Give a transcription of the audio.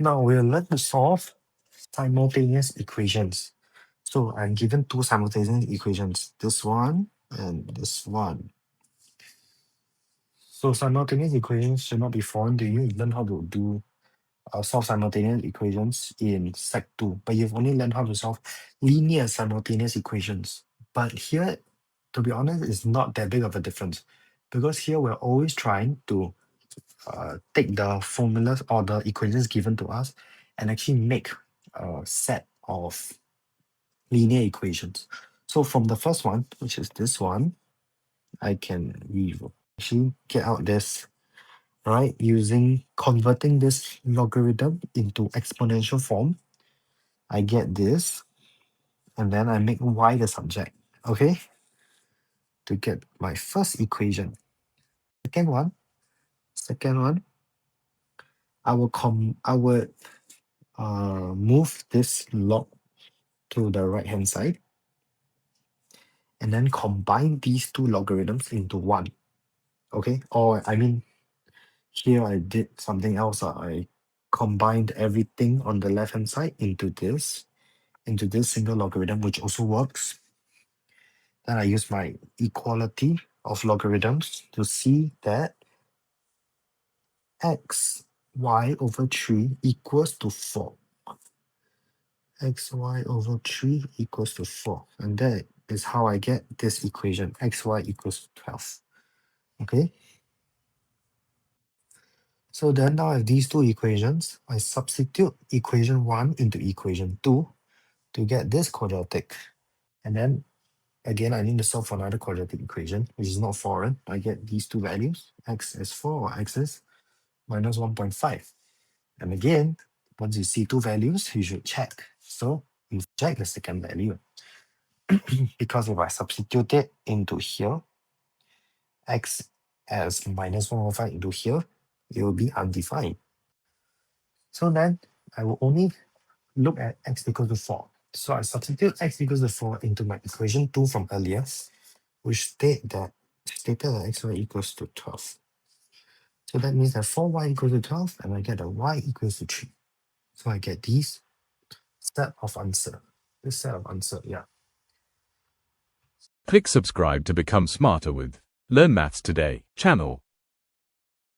Now we'll learn to solve simultaneous equations. So I'm given two simultaneous equations, this one and this one. So simultaneous equations should not be foreign to you. You learn how to do solve simultaneous equations in Sec 2, but you've only learned how to solve linear simultaneous equations. But here, to be honest, it's not that big of a difference, because here we're always trying to take the formulas or the equations given to us and actually make a set of linear equations. So from the first one, which is this one, I can actually get out this, right, using converting this logarithm into exponential form. I get this, and then I make y the subject, okay, to get my first equation. Second one, I will move this log to the right hand side, and then combine these two logarithms into one. Okay, or I mean, here I did something else. I combined everything on the left hand side into this single logarithm, which also works. Then I use my equality of logarithms to see that xy over 3 equals to 4. Xy over 3 equals to 4. And that is how I get this equation, xy equals to 12. Okay? So then now I have these two equations. I substitute equation 1 into equation 2 to get this quadratic. And then again, I need to solve for another quadratic equation, which is not foreign. I get these two values, x is 4 or x is minus 1.5. And again, once you see two values, you should check. So you check the second value. Because if I substitute it into here, x as minus 1.5 into here, it will be undefined. So then I will only look at x equals to 4. So I substitute x equals to 4 into my equation 2 from earlier, which stated that xy equals to 12. So that means that 4y equals to 12, and I get that y equals to 3. So I get these set of answer. This set of answer, yeah. Click subscribe to become smarter with Learn Maths Today channel.